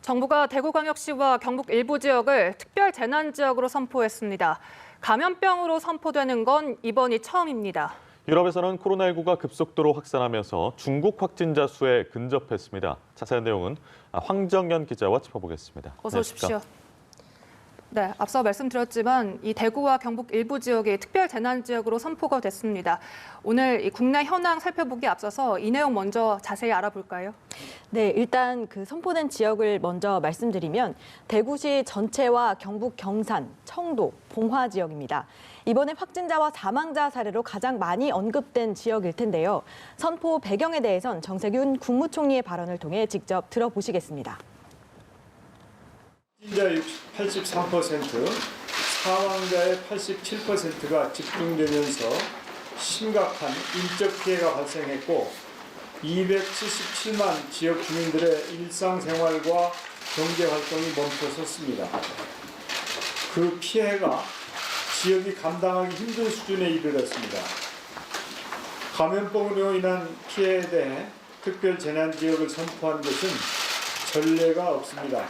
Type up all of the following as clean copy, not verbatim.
정부가 대구광역시와 경북 일부 지역을 특별 재난 지역으로 선포했습니다. 감염병으로 선포되는 건 이번이 처음입니다. 유럽에서는 코로나19가 급속도로 확산하면서 중국 확진자 수에 근접했습니다. 자세한 내용은 황정연 기자와 짚어보겠습니다. 어서 오십시오. 네, 앞서 말씀드렸지만 이 대구와 경북 일부 지역이 특별 재난 지역으로 선포가 됐습니다. 오늘 이 국내 현황 살펴보기 앞서서 이 내용 먼저 자세히 알아볼까요? 네, 일단 그 선포된 지역을 먼저 말씀드리면 대구시 전체와 경북 경산, 청도, 봉화 지역입니다. 이번에 확진자와 사망자 사례로 가장 많이 언급된 지역일 텐데요. 선포 배경에 대해선 정세균 국무총리의 발언을 통해 직접 들어보시겠습니다. 확진자의 83%, 사망자의 87%가 집중되면서 심각한 인적 피해가 발생했고 277만 지역 주민들의 일상생활과 경제활동이 멈춰섰습니다. 그 피해가 지역이 감당하기 힘든 수준에 이르렀습니다. 감염병으로 인한 피해에 대해 특별 재난지역을 선포한 것은 전례가 없습니다.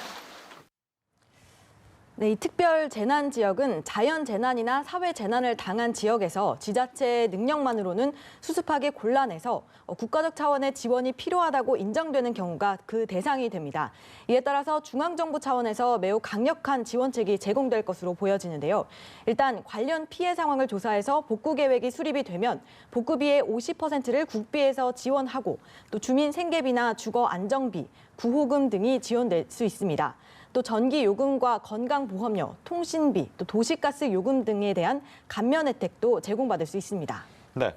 네, 이 특별 재난 지역은 자연 재난이나 사회 재난을 당한 지역에서 지자체의 능력만으로는 수습하기 곤란해서 국가적 차원의 지원이 필요하다고 인정되는 경우가 그 대상이 됩니다. 이에 따라서 중앙정부 차원에서 매우 강력한 지원책이 제공될 것으로 보여지는데요. 일단 관련 피해 상황을 조사해서 복구 계획이 수립이 되면 복구비의 50%를 국비에서 지원하고 또 주민 생계비나 주거 안정비, 구호금 등이 지원될 수 있습니다. 또 전기 요금과 건강보험료, 통신비, 또 도시가스 요금 등에 대한 감면 혜택도 제공받을 수 있습니다. 네,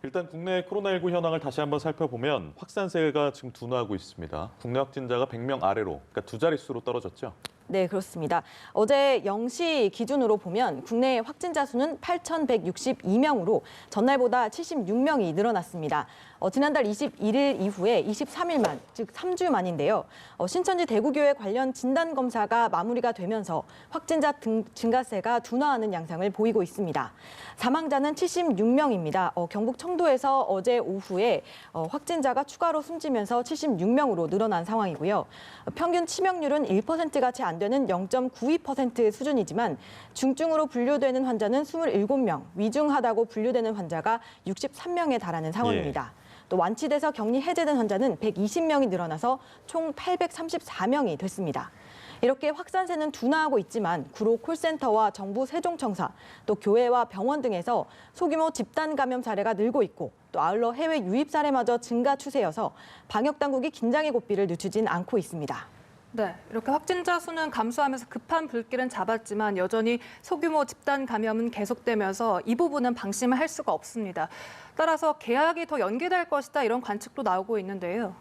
일단 국내 코로나19 현황을 다시 한번 살펴보면 확산세가 지금 둔화하고 있습니다. 국내 확진자가 100명 아래로, 그러니까 두 자릿수로 떨어졌죠. 네, 그렇습니다. 어제 0시 기준으로 보면 국내 확진자 수는 8,162명으로 전날보다 76명이 늘어났습니다. 지난달 21일 이후에 23일 만, 즉 3주 만인데요. 신천지 대구교회 관련 진단검사가 마무리가 되면서 확진자 증가세가 둔화하는 양상을 보이고 있습니다. 사망자는 76명입니다. 경북 청도에서 어제 오후에 확진자가 추가로 숨지면서 76명으로 늘어난 상황이고요. 평균 치명률은 1%가 채 안 되는 0.92% 수준이지만 중증으로 분류되는 환자는 27명, 위중하다고 분류되는 환자가 63명에 달하는 상황입니다. 또 완치돼서 격리 해제된 환자는 120명이 늘어나서 총 834명이 됐습니다. 이렇게 확산세는 둔화하고 있지만 구로 콜센터와 정부 세종청사, 또 교회와 병원 등에서 소규모 집단 감염 사례가 늘고 있고 또 아울러 해외 유입 사례마저 증가 추세여서 방역당국이 긴장의 고삐를 늦추진 않고 있습니다. 네, 이렇게 확진자 수는 감소하면서 급한 불길은 잡았지만 여전히 소규모 집단 감염은 계속되면서 이 부분은 방심을 할 수가 없습니다. 따라서 개학이 더 연기될 것이다 이런 관측도 나오고 있는데요.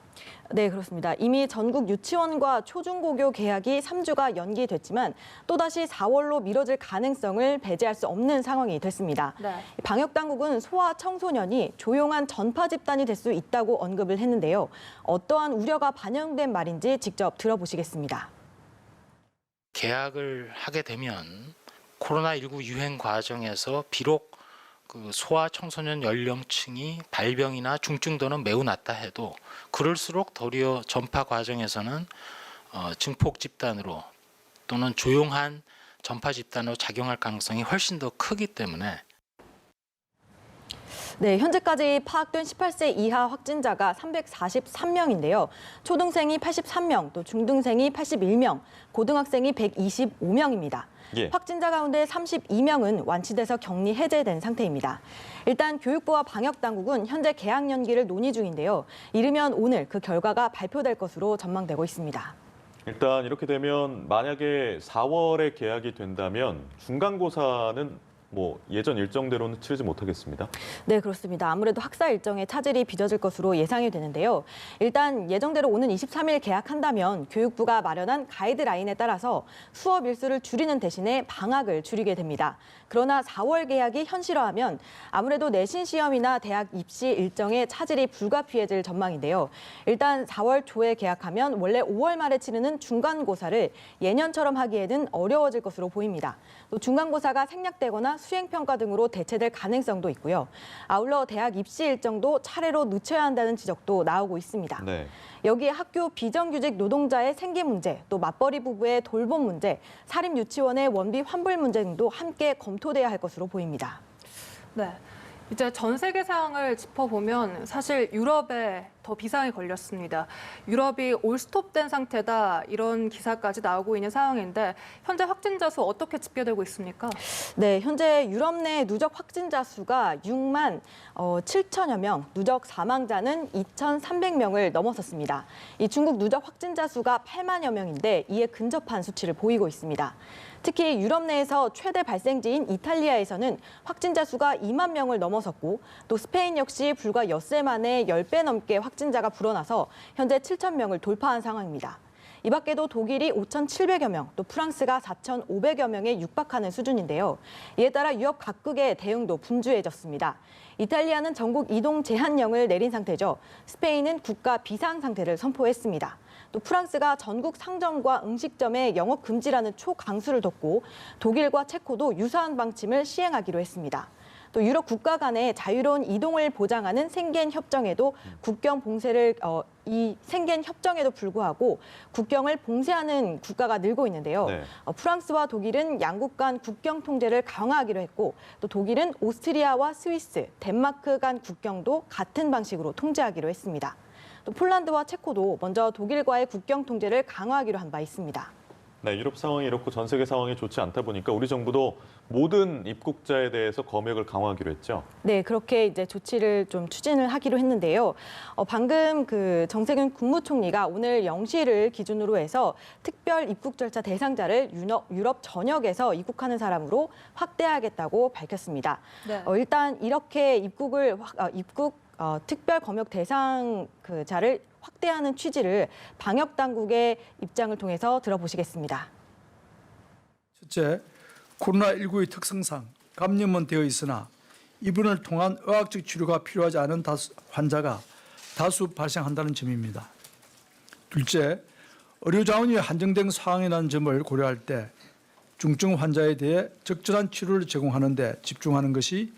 네, 그렇습니다. 이미 전국 유치원과 초중고교 개학이 3주가 연기됐지만 또다시 4월로 미뤄질 가능성을 배제할 수 없는 상황이 됐습니다. 네. 방역당국은 소아 청소년이 조용한 전파 집단이 될 수 있다고 언급을 했는데요. 어떠한 우려가 반영된 말인지 직접 들어보시겠습니다. 개학을 하게 되면 코로나19 유행 과정에서 비록 그 소아 청소년 연령층이 발병이나 중증도는 매우 낮다 해도 그럴수록 도리어 전파 과정에서는 증폭 집단으로 또는 조용한 전파 집단으로 작용할 가능성이 훨씬 더 크기 때문에 네, 현재까지 파악된 18세 이하 확진자가 343명인데요. 초등생이 83명, 또 중등생이 81명, 고등학생이 125명입니다. 예. 확진자 가운데 32명은 완치돼서 격리 해제된 상태입니다. 일단 교육부와 방역당국은 현재 개학 연기를 논의 중인데요. 이르면 오늘 그 결과가 발표될 것으로 전망되고 있습니다. 일단 이렇게 되면 만약에 4월에 개학이 된다면 중간고사는 예전 일정대로는 치르지 못하겠습니다. 네, 그렇습니다. 아무래도 학사 일정에 차질이 빚어질 것으로 예상이 되는데요. 일단 예정대로 오는 23일 개학한다면 교육부가 마련한 가이드라인에 따라서 수업 일수를 줄이는 대신에 방학을 줄이게 됩니다. 그러나 4월 개학이 현실화하면 아무래도 내신 시험이나 대학 입시 일정에 차질이 불가피해질 전망인데요. 일단 4월 초에 개학하면 원래 5월 말에 치르는 중간고사를 예년처럼 하기에는 어려워질 것으로 보입니다. 또 중간고사가 생략되거나 수행평가 등으로 대체될 가능성도 있고요. 아울러 대학 입시 일정도 차례로 늦춰야 한다는 지적도 나오고 있습니다. 네. 여기에 학교 비정규직 노동자의 생계 문제, 또 맞벌이 부부의 돌봄 문제, 사립 유치원의 원비 환불 문제 등도 함께 검토돼야 할 것으로 보입니다. 네. 이제 전 세계 상황을 짚어보면 사실 유럽에 더 비상이 걸렸습니다. 유럽이 올스톱된 상태다 이런 기사까지 나오고 있는 상황인데 현재 확진자 수 어떻게 집계되고 있습니까? 네, 현재 유럽 내 누적 확진자 수가 6만 7천여 명, 누적 사망자는 2,300명을 넘어섰습니다. 이 중국 누적 확진자 수가 8만여 명인데 이에 근접한 수치를 보이고 있습니다. 특히 유럽 내에서 최대 발생지인 이탈리아에서는 확진자 수가 2만 명을 넘어섰고 또 스페인 역시 불과 엿새 만에 10배 넘게 확진자가 불어나서 현재 7천 명을 돌파한 상황입니다. 이 밖에도 독일이 5,700여 명, 또 프랑스가 4,500여 명에 육박하는 수준인데요. 이에 따라 유럽 각국의 대응도 분주해졌습니다. 이탈리아는 전국 이동 제한령을 내린 상태죠. 스페인은 국가 비상 상태를 선포했습니다. 또 프랑스가 전국 상점과 음식점에 영업 금지라는 초강수를 뒀고 독일과 체코도 유사한 방침을 시행하기로 했습니다. 또 유럽 국가 간의 자유로운 이동을 보장하는 생겐 협정에도 국경 봉쇄를 이 생겐 협정에도 불구하고 국경을 봉쇄하는 국가가 늘고 있는데요. 네. 프랑스와 독일은 양국 간 국경 통제를 강화하기로 했고 또 독일은 오스트리아와 스위스, 덴마크 간 국경도 같은 방식으로 통제하기로 했습니다. 또 폴란드와 체코도 먼저 독일과의 국경 통제를 강화하기로 한 바 있습니다. 네, 유럽 상황이 이렇고 전 세계 상황이 좋지 않다 보니까 우리 정부도 모든 입국자에 대해서 검역을 강화하기로 했죠. 네, 그렇게 이제 조치를 좀 추진을 하기로 했는데요. 방금 그 정세균 국무총리가 오늘 0시를 기준으로 해서 특별 입국 절차 대상자를 유럽 전역에서 입국하는 사람으로 확대하겠다고 밝혔습니다. 네. 일단 이렇게 특별 검역 대상자를 확대하는 취지를 방역 당국의 입장을 통해서 들어보시겠습니다. 첫째, 코로나19의 특성상 감염은 되어 있으나 이분을 통한 의학적 치료가 필요하지 않은 환자가 다수 발생한다는 점입니다. 둘째, 의료 자원이 한정된 상황이라는 점을 고려할 때 중증 환자에 대해 적절한 치료를 제공하는 데 집중하는 것이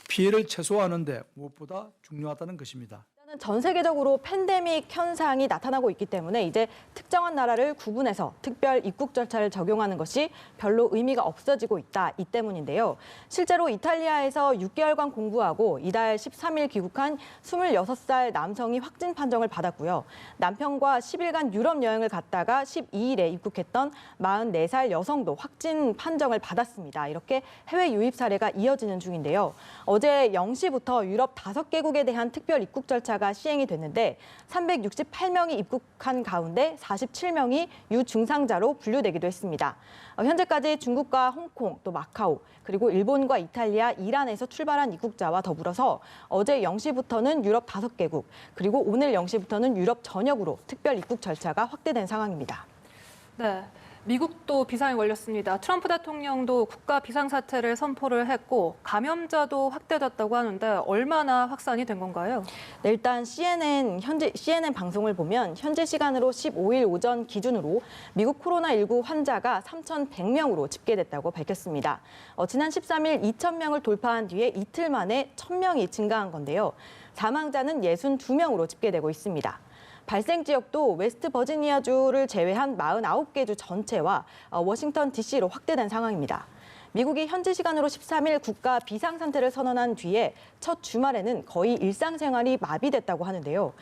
피해를 최소화하는 데 무엇보다 중요하다는 것입니다. 전 세계적으로 팬데믹 현상이 나타나고 있기 때문에 이제 특정한 나라를 구분해서 특별 입국 절차를 적용하는 것이 별로 의미가 없어지고 있다. 이 때문인데요. 실제로 이탈리아에서 6개월간 공부하고 이달 13일 귀국한 26살 남성이 확진 판정을 받았고요. 남편과 10일간 유럽 여행을 갔다가 12일에 입국했던 44살 여성도 확진 판정을 받았습니다. 이렇게 해외 유입 사례가 이어지는 중인데요. 어제 0시부터 유럽 5개국에 대한 특별 입국 절차가 시행이 됐는데 368명이 입국한 가운데 47명이 유증상자로 분류되기도 했습니다. 현재까지 중국과 홍콩, 또 마카오, 그리고 일본과 이탈리아, 이란에서 출발한 입국자와 더불어서 어제 0시부터는 유럽 5개국, 그리고 오늘 0시부터는 유럽 전역으로 특별 입국 절차가 확대된 상황입니다. 네. 미국도 비상이 걸렸습니다. 트럼프 대통령도 국가 비상사태를 선포를 했고 감염자도 확대됐다고 하는데 얼마나 확산이 된 건가요? 네, 일단 CNN 방송을 보면 현재 시간으로 15일 오전 기준으로 미국 코로나19 환자가 3,100명으로 집계됐다고 밝혔습니다. 지난 13일 2,000명을 돌파한 뒤에 이틀 만에 1,000명이 증가한 건데요. 사망자는 62명으로 집계되고 있습니다. 발생 지역도 웨스트 버지니아주를 제외한 49개 주 전체와 워싱턴 DC로 확대된 상황입니다. 미국이 현지 시간으로 13일 국가 비상상태를 선언한 뒤에 첫 주말에는 거의 일상생활이 마비됐다고 하는데요.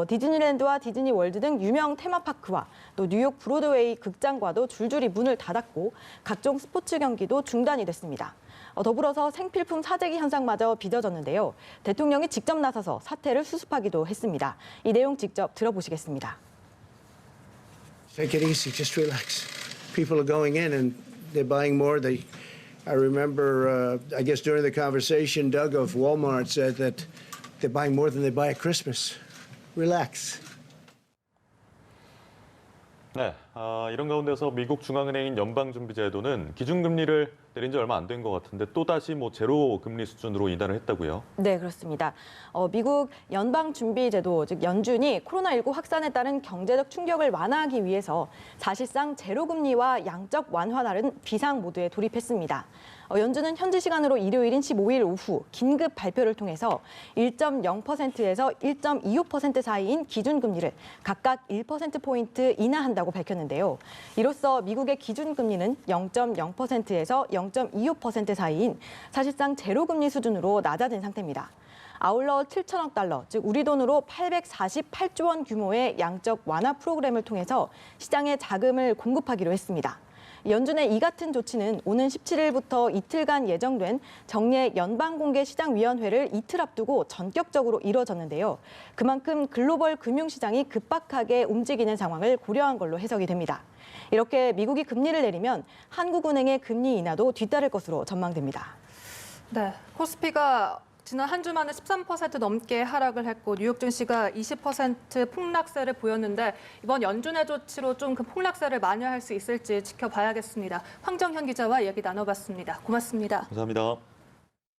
디즈니랜드와 디즈니월드 등 유명 테마파크와 또 뉴욕 브로드웨이 극장과도 줄줄이 문을 닫았고 각종 스포츠 경기도 중단이 됐습니다. 더불어서 생필품 사재기 현상마저 빚어졌는데요. 대통령이 직접 나서서 사태를 수습하기도 했습니다. 이 내용 직접 들어보시겠습니다. Take it easy, just relax. People are going in and they're buying more. I remember, I guess during the conversation, Doug of Walmart said that they're buying more than they buy at Christmas. Relax. 네, 이런 가운데서 미국 중앙은행인 연방준비제도는 기준금리를 내린 지 얼마 안 된 것 같은데 또다시 제로 금리 수준으로 인하를 했다고요? 네, 그렇습니다. 미국 연방준비제도, 즉 연준이 코로나19 확산에 따른 경제적 충격을 완화하기 위해서 사실상 제로금리와 양적 완화라는 비상 모드에 돌입했습니다. 연준은 현지 시간으로 일요일인 15일 오후 긴급 발표를 통해서 1.0%에서 1.25% 사이인 기준금리를 각각 1%포인트 인하한다고 밝혔는데요. 이로써 미국의 기준금리는 0.0%에서 0.25% 사이인 사실상 제로금리 수준으로 낮아진 상태입니다. 아울러 7천억 달러, 즉 우리 돈으로 848조 원 규모의 양적 완화 프로그램을 통해서 시장에 자금을 공급하기로 했습니다. 연준의 이 같은 조치는 오는 17일부터 이틀간 예정된 정례 연방공개시장위원회를 이틀 앞두고 전격적으로 이뤄졌는데요. 그만큼 글로벌 금융시장이 급박하게 움직이는 상황을 고려한 걸로 해석이 됩니다. 이렇게 미국이 금리를 내리면 한국은행의 금리 인하도 뒤따를 것으로 전망됩니다. 네, 코스피가 지난 한 주 만에 13% 넘게 하락을 했고 뉴욕 증시가 20% 폭락세를 보였는데 이번 연준의 조치로 좀 그 폭락세를 만회할 수 있을지 지켜봐야겠습니다. 황정현 기자와 이야기 나눠봤습니다. 고맙습니다. 감사합니다.